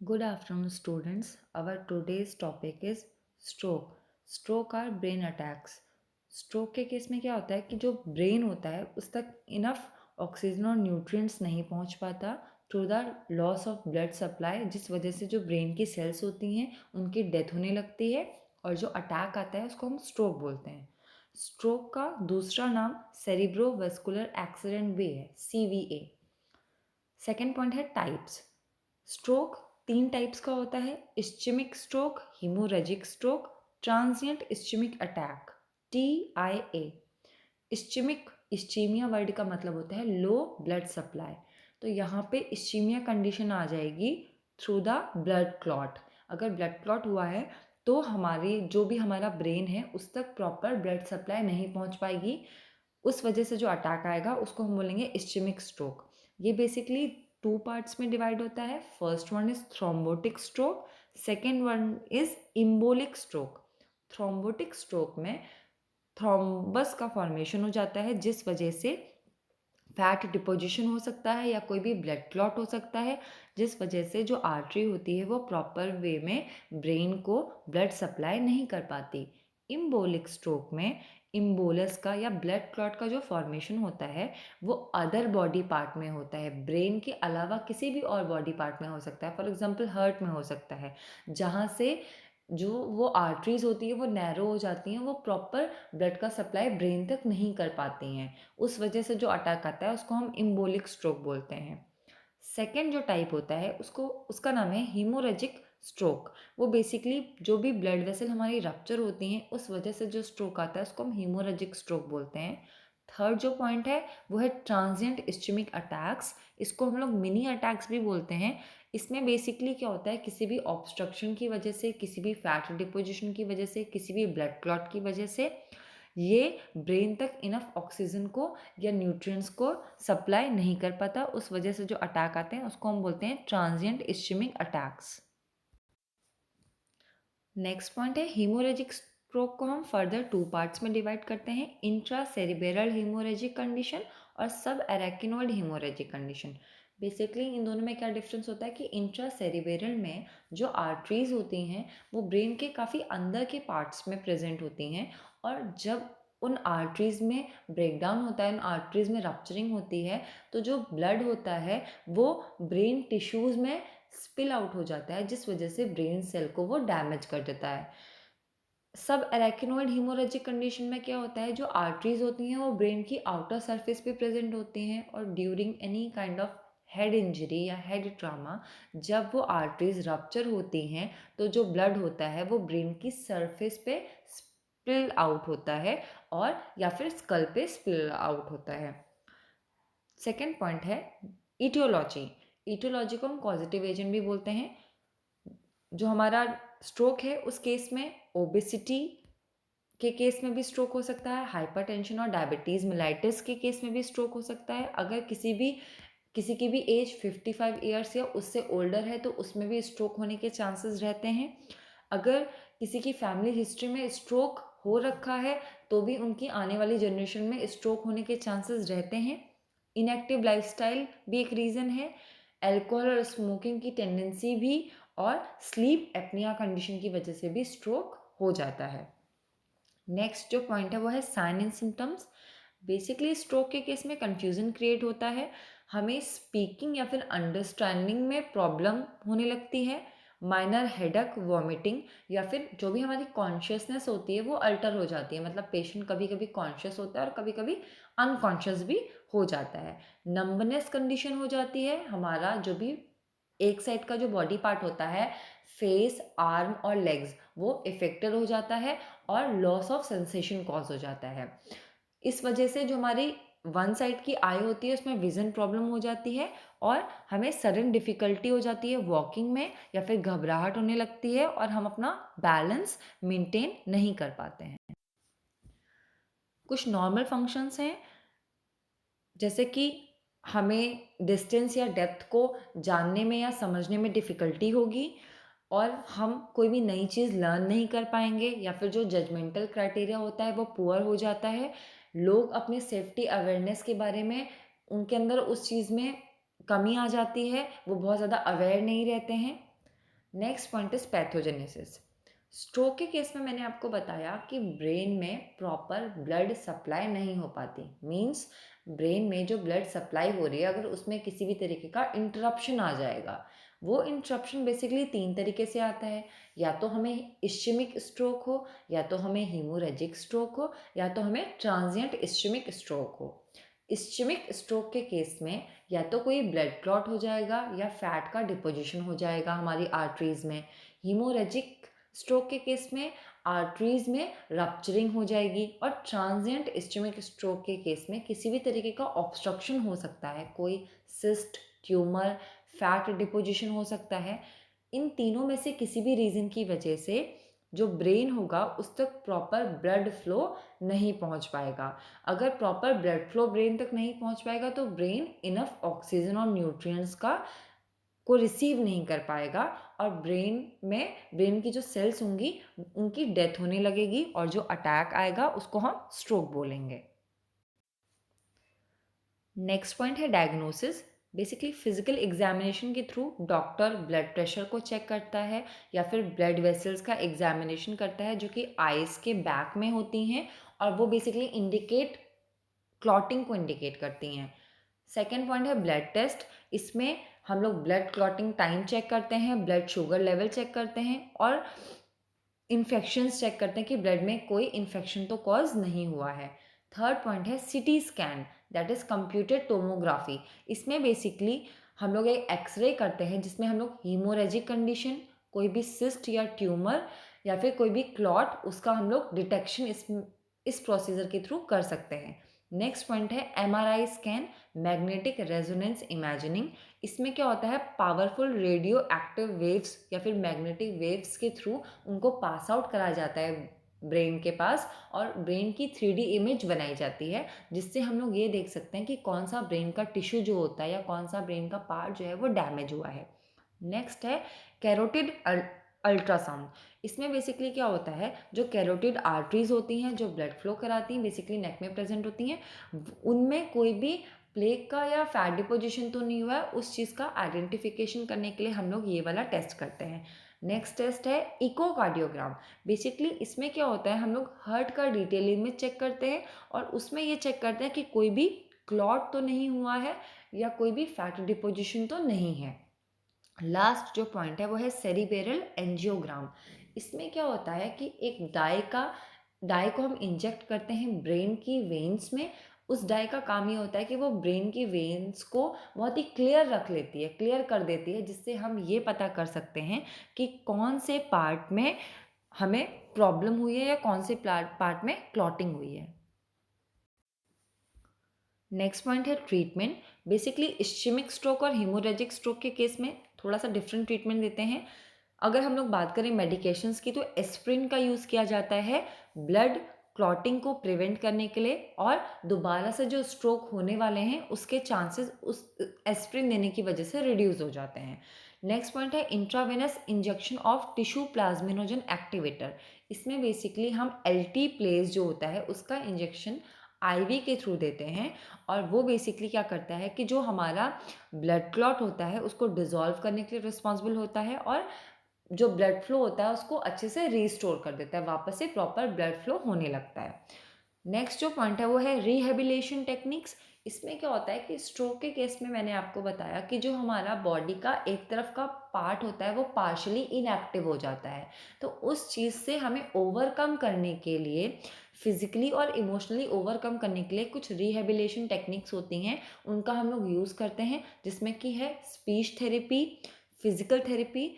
Good afternoon, students. Our today's topic is stroke. Stroke are brain attacks. Stroke के case में क्या होता है कि जो ब्रेन होता है उस तक इनफ ऑक्सीजन और न्यूट्रिएंट्स नहीं पहुंच पाता through the loss of blood supply, जिस वजह से जो ब्रेन की सेल्स होती हैं उनकी डेथ होने लगती है और जो अटैक आता है उसको हम स्ट्रोक बोलते हैं। स्ट्रोक का दूसरा नाम सेरिब्रोवेस्कुलर एक्सीडेंट भी है, CVA। सेकेंड पॉइंट है टाइप्स। स्ट्रोक तीन टाइप्स का होता है: ischaemic stroke, haemorrhagic stroke, transient ischaemic attack, TIA। Ischaemic, ischaemia word का मतलब होता है लो ब्लड सप्लाई। तो यहाँ पे इस्चीमिया कंडीशन आ जाएगी थ्रू द ब्लड क्लॉट। अगर ब्लड क्लॉट हुआ है तो हमारी जो भी हमारा ब्रेन है उस तक प्रॉपर ब्लड सप्लाई नहीं पहुँच पाएगी, उस वजह से जो अटैक आएगा उसको हम बोलेंगे इस्चेमिक स्ट्रोक। ये बेसिकली टू पार्ट्स में डिवाइड होता है। First one is thrombotic stroke, second one is embolic stroke. Thrombotic stroke में थ्रोम्बस का फॉर्मेशन हो जाता है, जिस वजह से फैट डिपोजिशन हो सकता है या कोई भी ब्लड क्लॉट हो सकता है, जिस वजह से जो आर्टरी होती है वो प्रॉपर वे में ब्रेन को ब्लड सप्लाई नहीं कर पाती। इम्बोलिक स्ट्रोक में इम्बोलस का या ब्लड क्लॉट का जो फॉर्मेशन होता है वो अदर बॉडी पार्ट में होता है, ब्रेन के अलावा किसी भी और बॉडी पार्ट में हो सकता है। फॉर एग्जांपल हार्ट में हो सकता है, जहाँ से जो वो आर्टरीज होती है वो नैरो हो जाती हैं, वो प्रॉपर ब्लड का सप्लाई ब्रेन तक नहीं कर पाती हैं। उस वजह से जो अटैक आता है उसको हम इम्बोलिक स्ट्रोक बोलते हैं। सेकेंड जो टाइप होता है उसको उसका नाम है हीमोरेजिक स्ट्रोक। वो बेसिकली जो भी ब्लड वेसल हमारी रप्चर होती हैं उस वजह से जो स्ट्रोक आता है उसको हम हीमोरेजिक स्ट्रोक बोलते हैं। थर्ड जो पॉइंट है वो है ट्रांजिएंट इस्चेमिक अटैक्स। इसको हम लोग मिनी अटैक्स भी बोलते हैं। इसमें बेसिकली क्या होता है, किसी भी ऑब्स्ट्रक्शन की वजह से, किसी भी फैट डिपोजिशन की वजह से, किसी भी ब्लड क्लॉट की वजह से ये ब्रेन तक इनफ ऑक्सीजन को या न्यूट्रिएंट्स को सप्लाई नहीं कर पाता। उस वजह से जो अटैक आते हैं उसको हम बोलते हैं transient ischaemic attacks. Next point है हीमोरेजिक स्ट्रोक को हम फर्दर टू पार्ट्स में डिवाइड करते हैं: इंट्रा सेरिब्रल हीमोरेजिक कंडीशन और सब एराकिनोइड हीमोरेजिक कंडीशन। बेसिकली इन दोनों में क्या डिफरेंस होता है कि इंट्रा सेरिब्रल में जो आर्टरीज होती हैं वो ब्रेन के काफ़ी अंदर के पार्ट्स में प्रेजेंट होती हैं, और जब उन आर्टरीज में ब्रेकडाउन होता है, उन आर्टरीज में रप्चरिंग होती है, तो जो ब्लड होता है वो ब्रेन टिश्यूज़ में स्पिल आउट हो जाता है, जिस वजह से ब्रेन सेल को वो डैमेज कर देता है। सब एराकिनोइड हीमोरेजिक कंडीशन में क्या होता है, जो आर्टरीज होती हैं वो ब्रेन की आउटर सरफेस पे प्रेजेंट होती हैं, और during any kind of head injury या हेड ट्रॉमा जब वो आर्टरीज रप्चर होती हैं तो जो ब्लड होता है वो ब्रेन की सरफेस पे स्पिल आउट होता है, और या फिर स्कल पे स्पिल आउट होता है। सेकेंड पॉइंट है ईटियोलॉजी। ईटियोलॉजी को हम कॉजेटिव एजेंट भी बोलते हैं। जो हमारा स्ट्रोक है उस केस में ओबेसिटी के केस में भी स्ट्रोक हो सकता है, हाइपरटेंशन और डायबिटीज़ मेलाइटिस के केस में भी स्ट्रोक हो सकता है। अगर किसी की भी एज 55 ईयर्स या उससे ओल्डर है तो उसमें भी स्ट्रोक होने के चांसेस रहते हैं। अगर किसी की फैमिली हिस्ट्री में स्ट्रोक हो रखा है तो भी उनकी आने वाली जनरेशन में स्ट्रोक होने के चांसेस रहते हैं। इनएक्टिव लाइफस्टाइल भी एक रीज़न है, अल्कोहल और स्मोकिंग की टेंडेंसी भी, और स्लीप एपनिया कंडीशन की वजह से भी स्ट्रोक हो जाता है। नेक्स्ट जो पॉइंट है वो है sign and symptoms. Basically stroke के केस में कंफ्यूजन क्रिएट होता है, हमें स्पीकिंग या फिर अंडरस्टैंडिंग में प्रॉब्लम होने लगती है, माइनर हेडक, वॉमिटिंग, या फिर जो भी हमारी कॉन्शियसनेस होती है वो अल्टर हो जाती है। मतलब पेशेंट कभी कभी कॉन्शियस होता है और कभी कभी अनकॉन्शियस भी हो जाता है। नंबनेस कंडीशन हो जाती है, हमारा जो भी एक साइड का जो बॉडी पार्ट होता है, फेस, आर्म और लेग्स, वो इफेक्टेड हो जाता है और लॉस ऑफ सेंसेशन कॉज हो जाता है। इस वजह से जो हमारी वन साइड की आई होती है उसमें विजन प्रॉब्लम हो जाती है, और हमें सडन डिफ़िकल्टी हो जाती है वॉकिंग में, या फिर घबराहट होने लगती है और हम अपना बैलेंस मेंटेन नहीं कर पाते हैं। कुछ नॉर्मल फंक्शंस हैं, जैसे कि हमें डिस्टेंस या डेप्थ को जानने में या समझने में डिफ़िकल्टी होगी, और हम कोई भी नई चीज़ लर्न नहीं कर पाएंगे, या फिर जो जजमेंटल क्राइटेरिया होता है वो पुअर हो जाता है। लोग अपने सेफ्टी अवेयरनेस के बारे में, उनके अंदर उस चीज़ में कमी आ जाती है, वो बहुत ज़्यादा अवेयर नहीं रहते हैं। Next point is pathogenesis. Stroke के केस में मैंने आपको बताया कि ब्रेन में प्रॉपर ब्लड सप्लाई नहीं हो पाती, मीन्स ब्रेन में जो ब्लड सप्लाई हो रही है अगर उसमें किसी भी तरीके का इंटरप्शन आ जाएगा, वो इंटरप्शन बेसिकली 3 तरीके से आता है। या तो हमें इश्चेमिक स्ट्रोक हो, या तो हमें हीमोरेजिक स्ट्रोक हो, या तो हमें ट्रांजिएंट इश्चेमिक स्ट्रोक हो। इश्चेमिक स्ट्रोक के केस में या तो कोई ब्लड क्लॉट हो जाएगा या फैट का डिपोजिशन हो जाएगा हमारी आर्टरीज में। हीमोरेजिक स्ट्रोक के केस में आर्टरीज में रप्चरिंग हो जाएगी। और ट्रांजिएंट इस्चेमिक स्ट्रोक के केस में किसी भी तरीके का ऑब्स्ट्रक्शन हो सकता है, कोई सिस्ट, ट्यूमर, फैट डिपोजिशन हो सकता है। इन तीनों में से किसी भी रीज़न की वजह से जो ब्रेन होगा उस तक प्रॉपर ब्लड फ्लो नहीं पहुंच पाएगा। अगर प्रॉपर ब्लड फ्लो ब्रेन तक नहीं पहुंच पाएगा तो ब्रेन इनफ ऑक्सीजन और न्यूट्रिएंट्स का को रिसीव नहीं कर पाएगा, और ब्रेन की जो सेल्स होंगी उनकी डेथ होने लगेगी, और जो अटैक आएगा उसको हम स्ट्रोक बोलेंगे। नेक्स्ट पॉइंट है डायग्नोसिस। बेसिकली फिजिकल एग्जामिनेशन के थ्रू डॉक्टर ब्लड प्रेशर को चेक करता है या फिर ब्लड वेसल्स का एग्जामिनेशन करता है जो कि आइज के बैक में होती हैं, और वो बेसिकली इंडिकेट क्लॉटिंग को इंडिकेट करती हैं। सेकेंड पॉइंट है ब्लड टेस्ट। इसमें हम लोग ब्लड क्लॉटिंग टाइम चेक करते हैं, ब्लड शुगर लेवल चेक करते हैं, और इन्फेक्शंस चेक करते हैं कि ब्लड में कोई इन्फेक्शन तो कॉज नहीं हुआ है। थर्ड पॉइंट है CT scan, that is computed tomography. इसमें बेसिकली हम लोग एक एक्सरे करते हैं जिसमें हम लोग हीमोरेजिक कंडीशन, कोई भी सिस्ट या ट्यूमर या फिर कोई भी क्लॉट, उसका हम लोग डिटेक्शन इस प्रोसीजर के थ्रू कर सकते हैं। नेक्स्ट पॉइंट है MRI scan, magnetic resonance imagining. इसमें क्या होता है, पावरफुल रेडियो एक्टिव वेव्स या फिर मैग्नेटिक वेव्स के थ्रू उनको पास आउट कराया जाता है ब्रेन के पास, और ब्रेन की 3D इमेज बनाई जाती है जिससे हम लोग ये देख सकते हैं कि कौन सा ब्रेन का टिश्यू जो होता है या कौन सा ब्रेन का पार्ट जो है वो डैमेज हुआ है। नेक्स्ट है कैरोटिड अल्ट्रासाउंड। इसमें बेसिकली क्या होता है, जो कैरोटिड आर्टरीज होती हैं जो ब्लड फ्लो कराती हैं, बेसिकली नेक में प्रेजेंट होती हैं, उनमें कोई भी प्लेग का या फैट डिपोजिशन तो नहीं हुआ है, उस चीज़ का आइडेंटिफिकेशन करने के लिए हम लोग ये वाला टेस्ट करते हैं। नेक्स्ट टेस्ट है इकोकार्डियोग्राम। बेसिकली इसमें क्या होता है, हम लोग हार्ट का डिटेल इमेज चेक करते हैं और उसमें ये चेक करते हैं कि कोई भी क्लॉट तो नहीं हुआ है या कोई भी फैट डिपोजिशन तो नहीं है। लास्ट जो पॉइंट है वो है सेरिब्रल एंजियोग्राम। इसमें क्या होता है कि एक डाई को हम इंजेक्ट करते हैं ब्रेन की वेन्स में। उस डाई का काम ये होता है कि वो ब्रेन की वेन्स को बहुत ही क्लियर कर देती है, जिससे हम ये पता कर सकते हैं कि कौन से पार्ट में हमें प्रॉब्लम हुई है या कौन से पार्ट में क्लॉटिंग हुई है। नेक्स्ट पॉइंट है ट्रीटमेंट। बेसिकली इश्चेमिक स्ट्रोक और हीमोरेजिक स्ट्रोक के केस में थोड़ा सा डिफरेंट ट्रीटमेंट देते हैं। अगर हम लोग बात करें मेडिकेशंस की तो एस्प्रिन का यूज़ किया जाता है ब्लड क्लॉटिंग को प्रिवेंट करने के लिए, और दोबारा से जो स्ट्रोक होने वाले हैं उसके चांसेस उस एस्प्रिन देने की वजह से रिड्यूस हो जाते हैं। नेक्स्ट पॉइंट है intravenous injection of tissue plasminogen activator. इसमें बेसिकली हम एलटी प्लेस जो होता है उसका इंजेक्शन आईवी के थ्रू देते हैं, और वो बेसिकली क्या करता है कि जो हमारा ब्लड क्लॉट होता है उसको डिसॉल्व करने के लिए रिस्पॉन्सिबल होता है, और जो ब्लड फ्लो होता है उसको अच्छे से रीस्टोर कर देता है, वापस से प्रॉपर ब्लड फ्लो होने लगता है। नेक्स्ट जो पॉइंट है वो है रिहेबिलिटेशन टेक्निक्स। इसमें क्या होता है कि स्ट्रोक के केस में मैंने आपको बताया कि जो हमारा बॉडी का एक तरफ का पार्ट होता है वो पार्शली इनएक्टिव हो जाता है, तो उस चीज़ से हमें ओवरकम करने के लिए, फिजिकली और इमोशनली ओवरकम करने के लिए कुछ रिहेबिलिटेशन टेक्निक्स होती हैं, उनका हम लोग यूज़ करते हैं, जिसमें कि है speech therapy, physical therapy,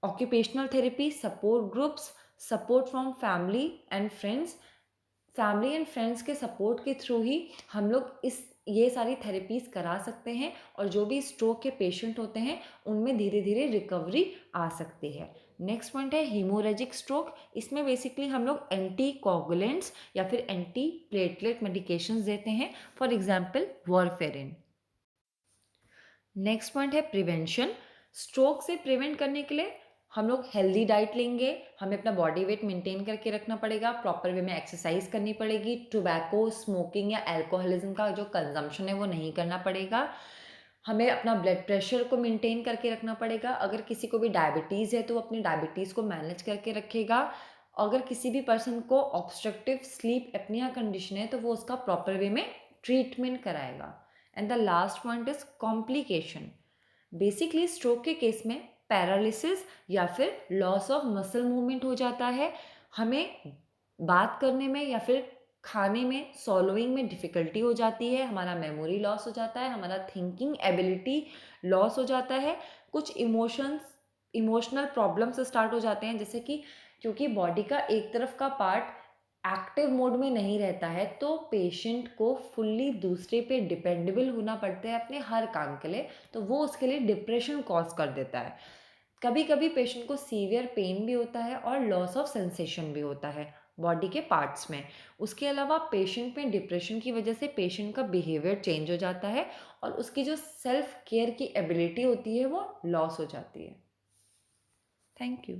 occupational therapy, support groups, support from family and friends. Family and friends के सपोर्ट के थ्रू ही हम लोग ये सारी थेरेपीज़ करा सकते हैं, और जो भी स्ट्रोक के पेशेंट होते हैं उनमें धीरे धीरे रिकवरी आ सकती है। नेक्स्ट पॉइंट है हीमोरेजिक स्ट्रोक। इसमें बेसिकली हम लोग एंटी कोगुलेंट्स या फिर एंटी प्लेटलेट मेडिकेशंस देते हैं, for example warfarin. Next point है प्रिवेंशन। स्ट्रोक से प्रिवेंट करने के लिए हम लोग हेल्दी डाइट लेंगे, हमें अपना बॉडी वेट मेंटेन करके रखना पड़ेगा, प्रॉपर वे में एक्सरसाइज करनी पड़ेगी, टोबैको, स्मोकिंग या अल्कोहलिज्म का जो कंजम्पशन है वो नहीं करना पड़ेगा। हमें अपना ब्लड प्रेशर को मेंटेन करके रखना पड़ेगा। अगर किसी को भी डायबिटीज़ है तो वो अपनी डायबिटीज़ को मैनेज करके रखेगा। अगर किसी भी पर्सन को ऑब्स्ट्रक्टिव स्लीप एपनिया कंडीशन है तो वो उसका प्रॉपर वे में ट्रीटमेंट कराएगा। And the last point is complication. Basically stroke के केस में पैरालिसिस या फिर लॉस ऑफ मसल मूवमेंट हो जाता है। हमें बात करने में या फिर खाने में सॉलोइंग में डिफ़िकल्टी हो जाती है, हमारा मेमोरी लॉस हो जाता है, हमारा थिंकिंग एबिलिटी लॉस हो जाता है, कुछ इमोशनल प्रॉब्लम्स स्टार्ट हो जाते हैं, जैसे कि क्योंकि बॉडी का एक तरफ का पार्ट एक्टिव मोड में नहीं रहता है तो पेशेंट को फुल्ली दूसरे पे डिपेंडेबल होना पड़ता है अपने हर काम के लिए, तो वो उसके लिए डिप्रेशन कॉज कर देता है। कभी कभी पेशेंट को सीवियर पेन भी होता है और लॉस ऑफ सेंसेशन भी होता है बॉडी के पार्ट्स में। उसके अलावा पेशेंट में डिप्रेशन की वजह से पेशेंट का बिहेवियर चेंज हो जाता है और उसकी जो सेल्फ केयर की एबिलिटी होती है वो लॉस हो जाती है। Thank you.